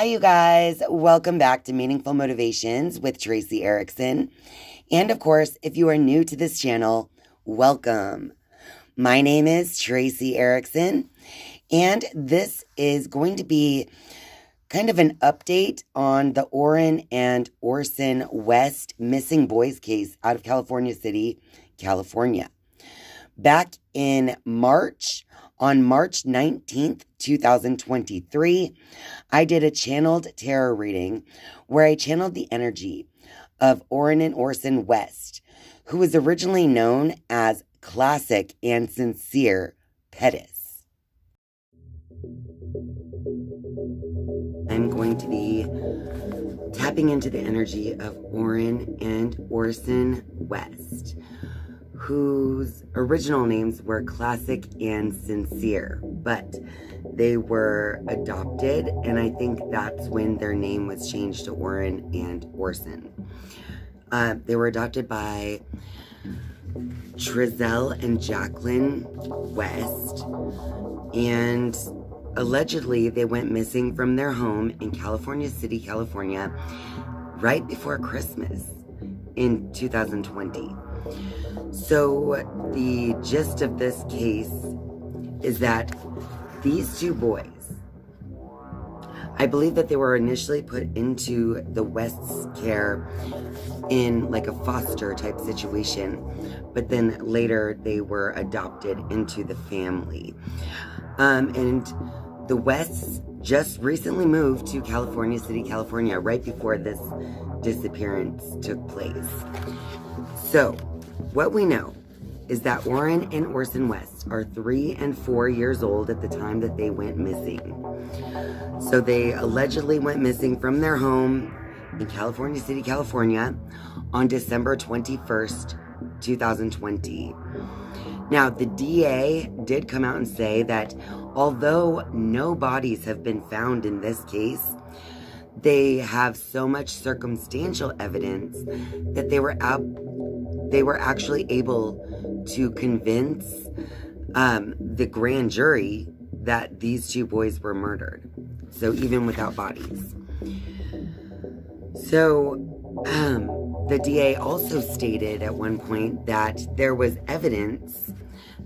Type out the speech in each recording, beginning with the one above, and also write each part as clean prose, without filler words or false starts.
Hi, you guys. Welcome back to Meaningful Motivations with Tracy Erickson. And of course, if you are new to this channel, welcome. My name is Tracy Erickson, and this is going to be kind of an update on the Orrin and Orson West missing boys case out of California City, California. Back in March, on March 19th, 2023, I did a channeled tarot reading where I channeled the energy of Orrin and Orson West, who was originally known as Classic and Cincere Pettus. I'm going to be tapping into the energy of Orrin and Orson West, whose original names were Classic and Cincere, but they were adopted, and I think that's when their name was changed to Orrin and Orson. They were adopted by Trezell and Jacqueline West, and allegedly they went missing from their home in California City, California, right before Christmas in 2020. So the gist of this case is that these two boys, I believe that they were initially put into the West's care in like a foster type situation, but then later they were adopted into the family. And the Wests just recently moved to California City, California, right before this disappearance took place. So what we know is that Orrin and Orson West are 3 and 4 years old at the time that they went missing. So they allegedly went missing from their home in California City, California on December 21st, 2020. Now, the DA did come out and say that although no bodies have been found in this case, they have so much circumstantial evidence that they were actually able to convince the grand jury that these two boys were murdered. So even without bodies. So the DA also stated at one point that there was evidence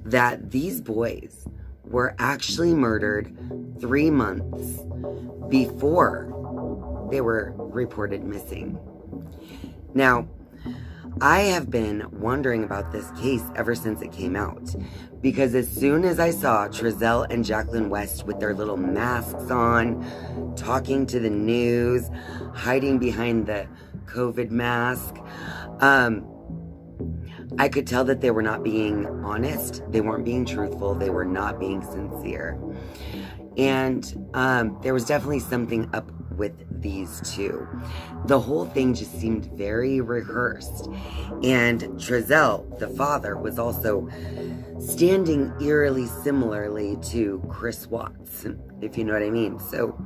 that these boys were actually murdered 3 months before they were reported missing. Now, I have been wondering about this case ever since it came out, because as soon as I saw Trezell and Jacqueline West with their little masks on, talking to the news, hiding behind the COVID mask, I could tell that they were not being honest, they weren't being truthful, they were not being sincere. And there was definitely something up with these two. The whole thing just seemed very rehearsed. And Trezell, the father, was also standing eerily similarly to Chris Watts, if you know what I mean. So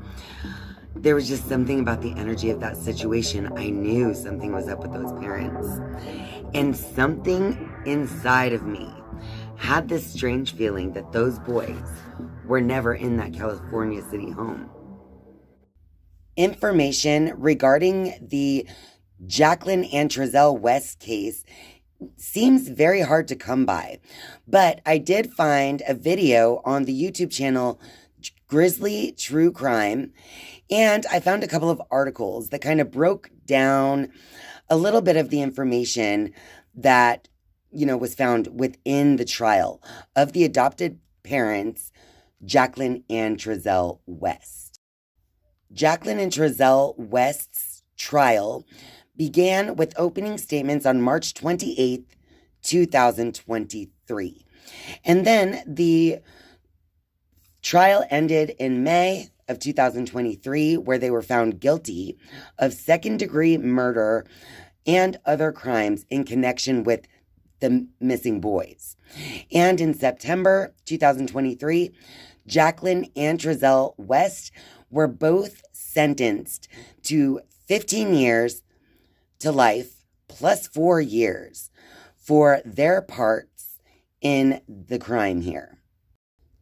there was just something about the energy of that situation. I knew something was up with those parents. And something inside of me had this strange feeling that those boys were never in that California City home. Information regarding the Jacqueline and Trezell West case seems very hard to come by, but I did find a video on the YouTube channel Grizzly True Crime, and I found a couple of articles that kind of broke down a little bit of the information that, was found within the trial of the adopted parents, Jacqueline and Trezell West. Jacqueline and Trezell West's trial began with opening statements on March 28th, 2023. And then the trial ended in May of 2023, where they were found guilty of second-degree murder and other crimes in connection with the missing boys. And in September 2023, Jacqueline and Trezell West were both sentenced to 15 years to life plus 4 years for their parts in the crime here.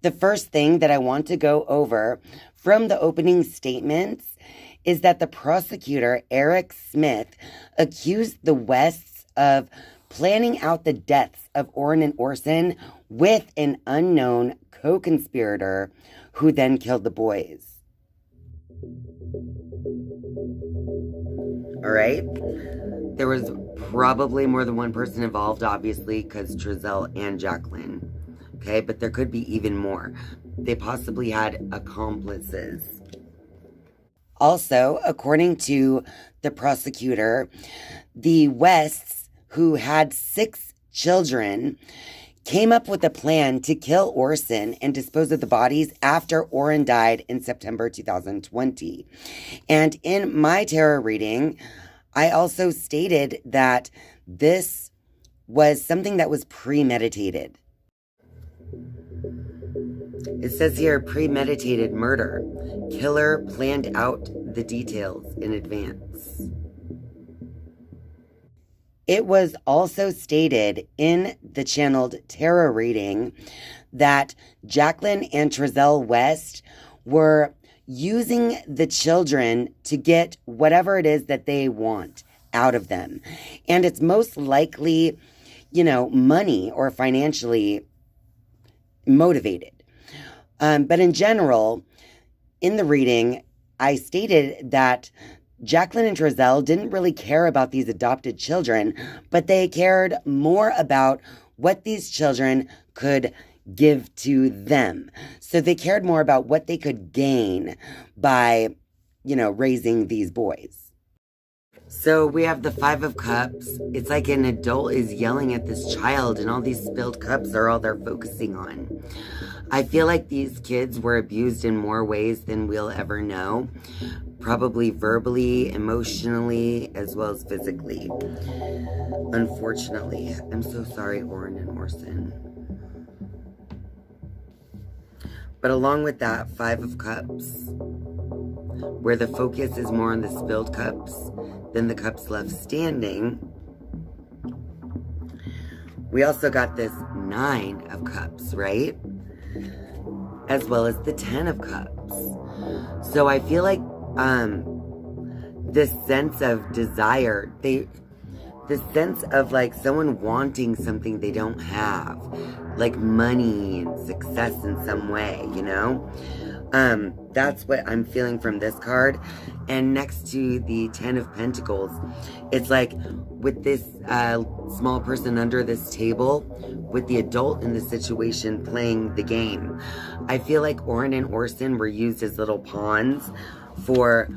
The first thing that I want to go over from the opening statements is that the prosecutor, Eric Smith, accused the Wests of planning out the deaths of Orrin and Orson with an unknown co-conspirator who then killed the boys. All right? There was probably more than one person involved, obviously, because Trezell and Jacqueline. Okay, but there could be even more. They possibly had accomplices. Also, according to the prosecutor, the Wests, who had 6 children, came up with a plan to kill Orson and dispose of the bodies after Orrin died in September 2020. And in my tarot reading, I also stated that this was something that was premeditated. It says here, premeditated murder. Killer planned out the details in advance. It was also stated in the channeled tarot reading that Jacqueline and Trezell West were using the children to get whatever it is that they want out of them. And it's most likely, money or financially motivated. But in general, in the reading, I stated that Jacqueline and Trezell didn't really care about these adopted children, but they cared more about what these children could give to them. So they cared more about what they could gain by, raising these boys. So we have the 5 of Cups. It's like an adult is yelling at this child, and all these spilled cups are all they're focusing on. I feel like these kids were abused in more ways than we'll ever know. Probably verbally, emotionally, as well as physically. Unfortunately. I'm so sorry, Orrin and Orson. But along with that 5 of Cups, where the focus is more on the spilled cups than the cups left standing, we also got this 9 of Cups, right? As well as the 10 of Cups. So I feel like this sense of desire, the sense of like someone wanting something they don't have, like money and success in some way, that's what I'm feeling from this card. And next to the 10 of Pentacles, it's like with this small person under this table, with the adult in the situation playing the game. I feel like Orrin and Orson were used as little pawns for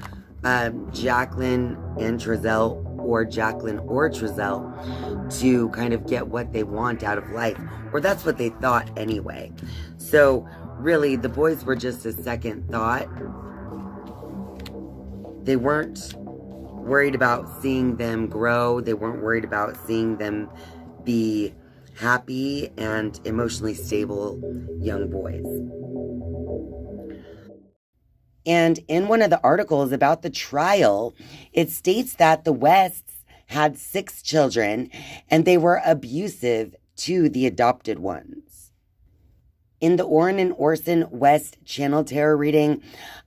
Jacqueline and Trezell, or Jacqueline or Trezell, to kind of get what they want out of life. Or that's what they thought anyway. So really, the boys were just a second thought. They weren't worried about seeing them grow. They weren't worried about seeing them be happy and emotionally stable young boys. And in one of the articles about the trial, it states that the Wests had 6 children and they were abusive to the adopted ones. In the Orrin and Orson West channel tarot reading,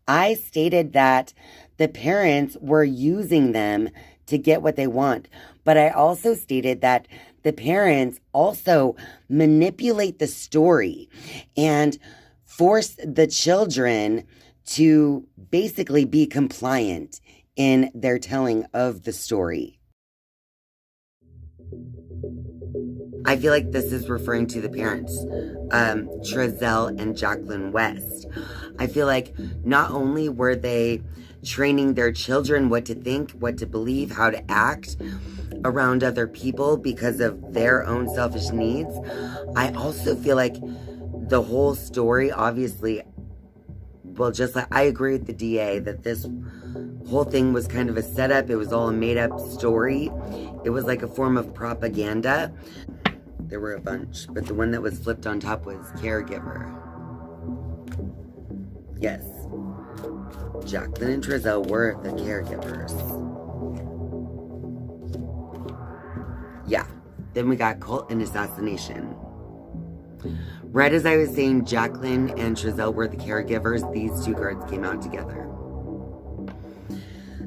I stated that the parents were using them to get what they want. But I also stated that the parents also manipulate the story and force the children to basically be compliant in their telling of the story. I feel like this is referring to the parents, Trezell and Jacqueline West. I feel like not only were they training their children what to think, what to believe, how to act around other people because of their own selfish needs, I also feel like the whole story, obviously, well, just like I agree with the DA that this whole thing was kind of a setup. It was all a made-up story. It was like a form of propaganda. There were a bunch, but the one that was flipped on top was caregiver. Yes. Jacqueline and Trezell were the caregivers. Yeah. Then we got cult and assassination. Right as I was saying Jacqueline and Trezell were the caregivers, these two cards came out together.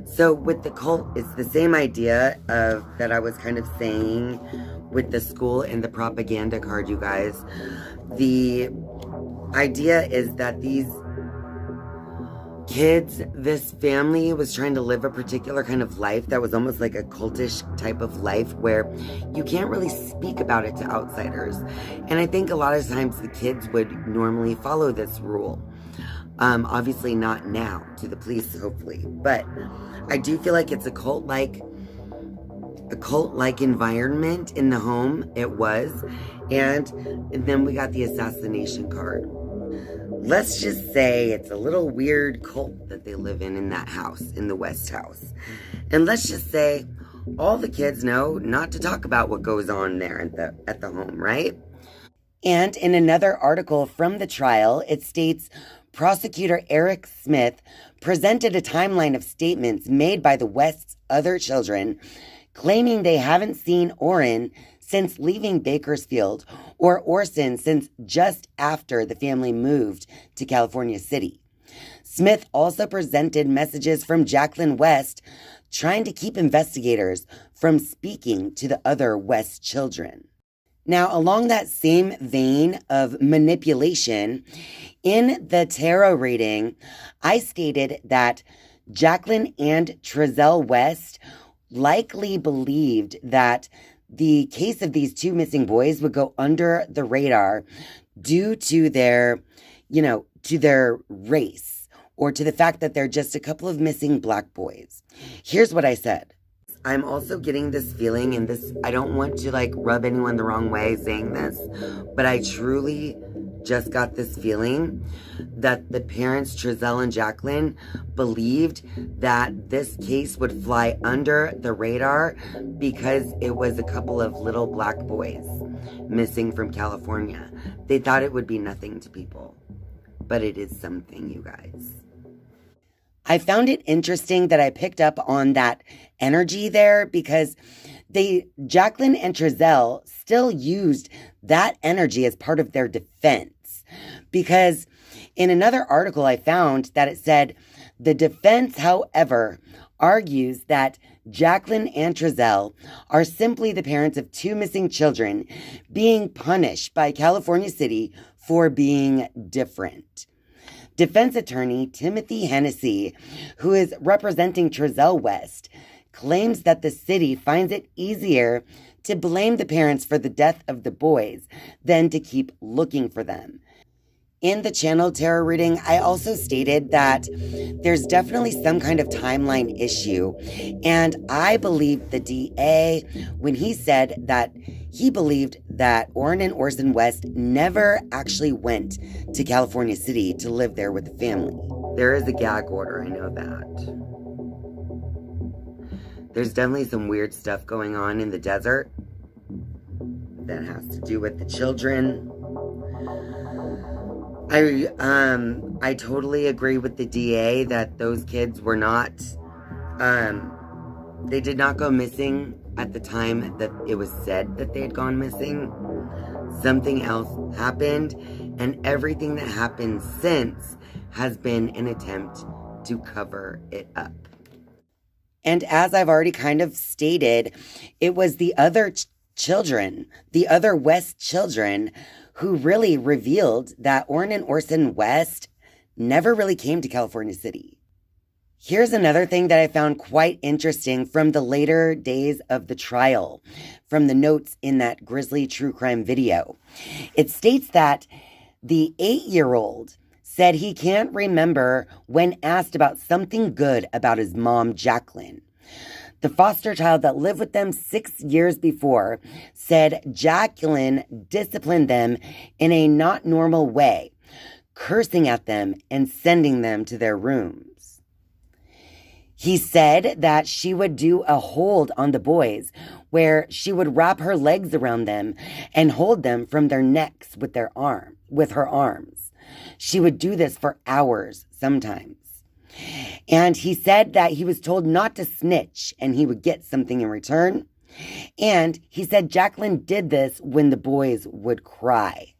So with the cult, it's the same idea of that I was kind of saying with the school and the propaganda card, you guys. The idea is that these kids, this family was trying to live a particular kind of life that was almost like a cultish type of life where you can't really speak about it to outsiders. And I think a lot of times the kids would normally follow this rule. Obviously not now, to the police, hopefully. But I do feel like it's a cult-like environment in the home. It was. And then we got the assassination card. Let's just say it's a little weird cult that they live in that house, in the West house. And let's just say all the kids know not to talk about what goes on there at the home, right? And in another article from the trial, it states prosecutor Eric Smith presented a timeline of statements made by the West's other children, claiming they haven't seen Orrin since leaving Bakersfield or Orson since just after the family moved to California City. Smith also presented messages from Jacqueline West trying to keep investigators from speaking to the other West children. Now, along that same vein of manipulation, in the tarot reading, I stated that Jacqueline and Trezell West likely believed that the case of these two missing boys would go under the radar due to their, to their race or to the fact that they're just a couple of missing black boys. Here's what I said. I'm also getting this feeling, and this, I don't want to rub anyone the wrong way saying this, but I truly just got this feeling that the parents, Trezell and Jacqueline, believed that this case would fly under the radar because it was a couple of little black boys missing from California. They thought it would be nothing to people, but it is something, you guys. I found it interesting that I picked up on that energy there because Jacqueline and Trezell still used that energy as part of their defense. Because in another article I found that it said, the defense, however, argues that Jacqueline and Trezell are simply the parents of two missing children being punished by California City for being different. Defense attorney Timothy Hennessy, who is representing Trezell West, claims that the city finds it easier to blame the parents for the death of the boys than to keep looking for them. In the channel tarot reading, I also stated that there's definitely some kind of timeline issue. And I believe the DA when he said that he believed that Orrin and Orson West never actually went to California City to live there with the family. There is a gag order, I know that. There's definitely some weird stuff going on in the desert that has to do with the children. I totally agree with the DA that those kids were not, they did not go missing at the time that it was said that they had gone missing. Something else happened, and everything that happened since has been an attempt to cover it up. And as I've already kind of stated, it was the other children, the other West children, who really revealed that Orrin and Orson West never really came to California City. Here's another thing that I found quite interesting from the later days of the trial, from the notes in that grisly true crime video. It states that the 8-year-old said he can't remember when asked about something good about his mom, Jacqueline. The foster child that lived with them 6 years before said Jacqueline disciplined them in a not normal way, cursing at them and sending them to their rooms. He said that she would do a hold on the boys where she would wrap her legs around them and hold them from their necks with her arms. She would do this for hours sometimes. And he said that he was told not to snitch and he would get something in return. And he said Jacqueline did this when the boys would cry.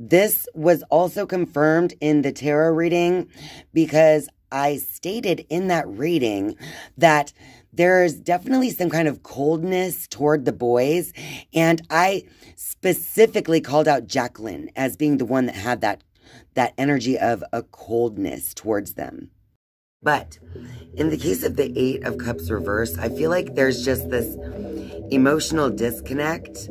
This was also confirmed in the tarot reading because I stated in that reading that there's definitely some kind of coldness toward the boys. And I specifically called out Jacqueline as being the one that had that energy of a coldness towards them. But in the case of the Eight of Cups reverse, I feel like there's just this emotional disconnect.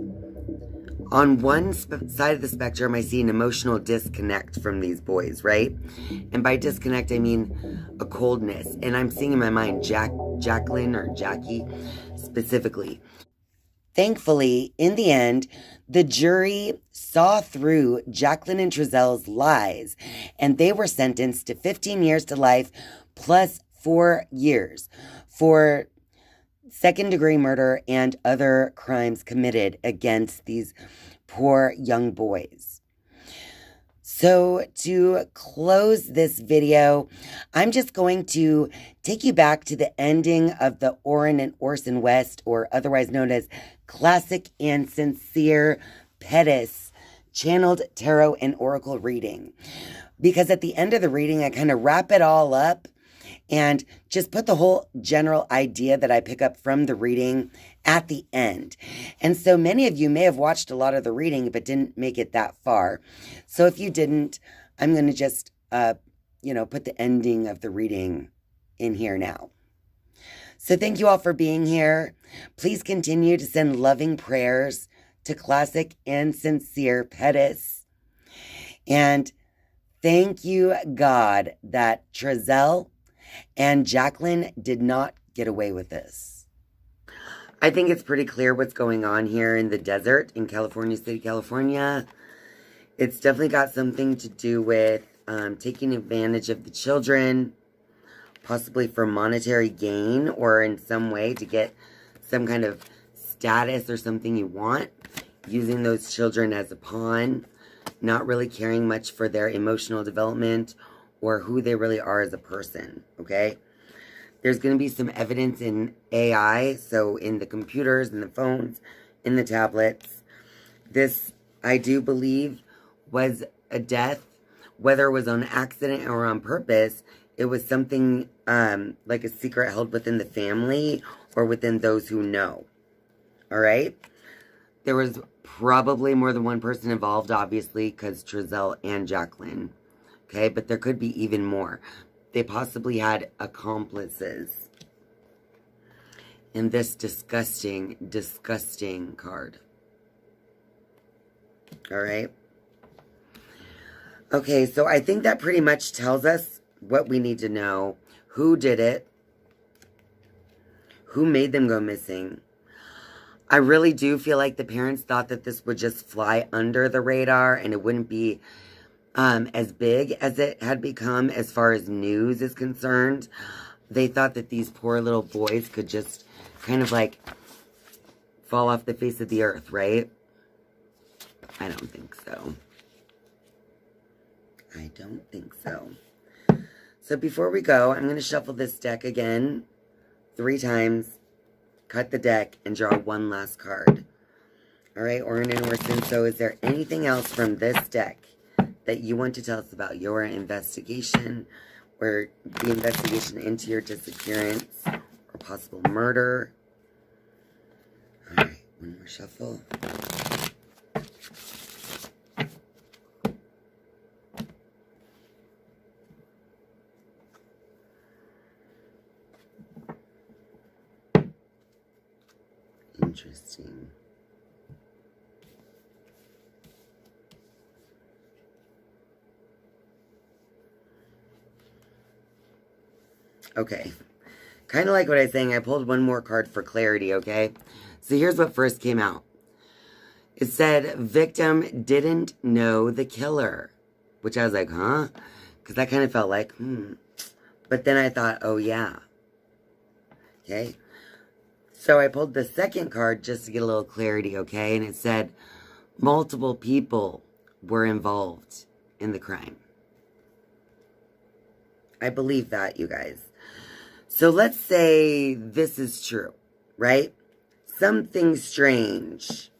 On one side of the spectrum, I see an emotional disconnect from these boys, right? And by disconnect, I mean a coldness. And I'm seeing in my mind Jacqueline or Jackie specifically. Thankfully, in the end, the jury saw through Jacqueline and Trezell's lies, and they were sentenced to 15 years to life plus 4 years for second-degree murder and other crimes committed against these poor young boys. So to close this video, I'm just going to take you back to the ending of the Orrin and Orson West, or otherwise known as Classic and Cincere Pettus, channeled tarot and oracle reading. Because at the end of the reading, I kind of wrap it all up and just put the whole general idea that I pick up from the reading at the end. And so many of you may have watched a lot of the reading, but didn't make it that far. So if you didn't, I'm going to just, put the ending of the reading in here now. So thank you all for being here. Please continue to send loving prayers to Classic and Cincere Pettus. And thank you, God, that Trezell and Jacqueline did not get away with this. I think it's pretty clear what's going on here in the desert in California City, California. It's definitely got something to do with taking advantage of the children, possibly for monetary gain or in some way to get some kind of status or something you want, using those children as a pawn, not really caring much for their emotional development or who they really are as a person, okay? There's going to be some evidence in AI, so in the computers, in the phones, in the tablets. This, I do believe, was a death, whether it was on accident or on purpose. It was something like a secret held within the family or within those who know, all right? There was probably more than one person involved, obviously, because Trezell and Jacqueline. Okay, but there could be even more. They possibly had accomplices in this disgusting, disgusting card. All right. Okay, so I think that pretty much tells us what we need to know. Who did it? Who made them go missing? I really do feel like the parents thought that this would just fly under the radar and it wouldn't be as big as it had become as far as news is concerned. They thought that these poor little boys could just kind of like fall off the face of the earth, right? I don't think so. I don't think so. So before we go, I'm going to shuffle this deck again 3 times, cut the deck, and draw one last card. All right, Orrin and Orson, so is there anything else from this deck that you want to tell us about your investigation or the investigation into your disappearance or possible murder? All right, one more shuffle. Interesting. Okay, kind of like what I was saying, I pulled one more card for clarity, okay? So here's what first came out. It said, victim didn't know the killer, which I was like, huh? Because that kind of felt like, But then I thought, oh yeah. Okay, so I pulled the second card just to get a little clarity, okay? And it said, multiple people were involved in the crime. I believe that, you guys. So let's say this is true, right? Something strange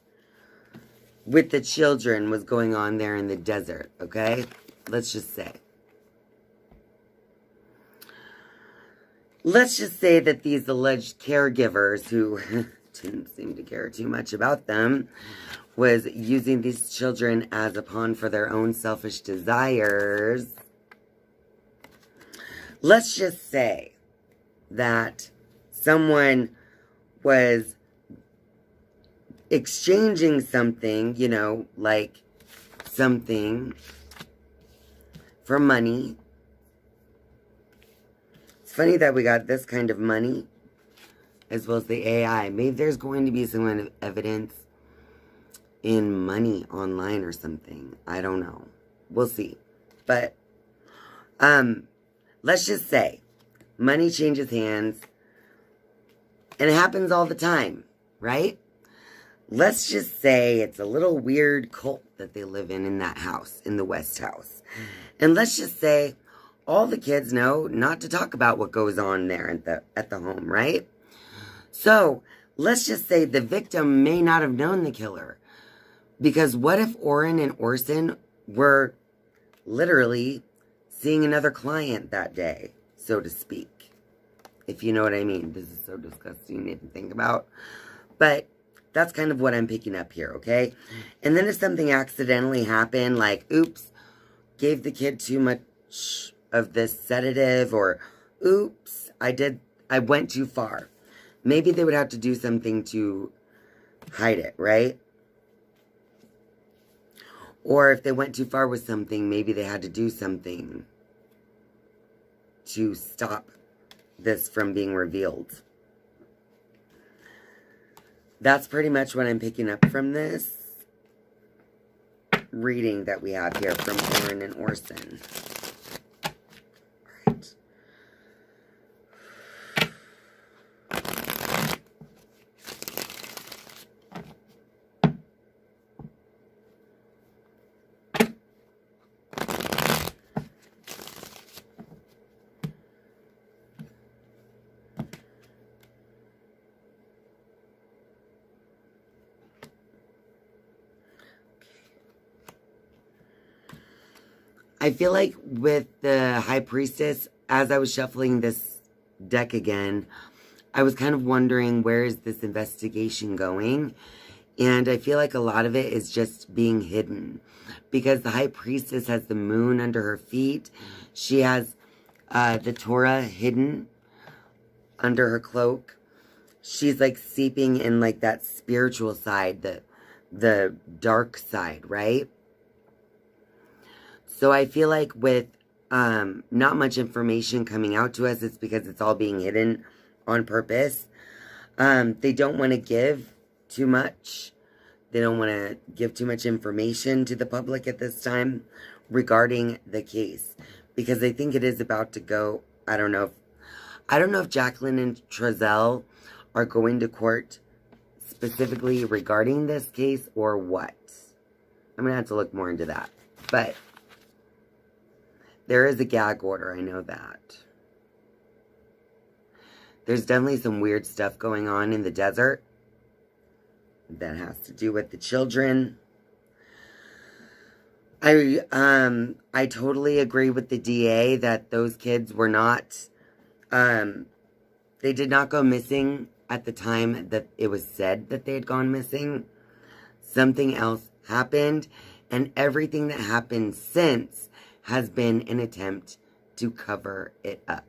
with the children was going on there in the desert, okay? Let's just say. Let's just say that these alleged caregivers who didn't seem to care too much about them was using these children as a pawn for their own selfish desires. Let's just say that someone was exchanging something, you know, like something for money. It's funny that we got this kind of money as well as the AI. Maybe there's going to be some kind of evidence in money online or something. I don't know. We'll see. But let's just say money changes hands, and it happens all the time, right? Let's just say it's a little weird cult that they live in that house, in the West house. And let's just say all the kids know not to talk about what goes on there at the home, right? So let's just say the victim may not have known the killer. Because what if Orrin and Orson were literally seeing another client that day, so to speak? If you know what I mean. This is so disgusting to even think about. But that's kind of what I'm picking up here, okay? And then if something accidentally happened, like, oops, gave the kid too much of this sedative, or oops, I went too far. Maybe they would have to do something to hide it, right? Or if they went too far with something, maybe they had to do something to stop this from being revealed. That's pretty much what I'm picking up from this reading that we have here from Orrin and Orson. All right. I feel like with the High Priestess, as I was shuffling this deck again, I was kind of wondering, where is this investigation going? And I feel like a lot of it is just being hidden. Because the High Priestess has the moon under her feet. She has the Torah hidden under her cloak. She's like seeping in like that spiritual side, the dark side, right? So I feel like with not much information coming out to us, it's because it's all being hidden on purpose. They don't want to give too much. They don't want to give too much information to the public at this time regarding the case, because they think it is about to go. I don't know if Jacqueline and Trezell are going to court specifically regarding this case or what. I'm going to have to look more into that. But there is a gag order, I know that. There's definitely some weird stuff going on in the desert that has to do with the children. I totally agree with the DA that those kids were not, they did not go missing at the time that it was said that they had gone missing. Something else happened, and everything that happened since has been an attempt to cover it up.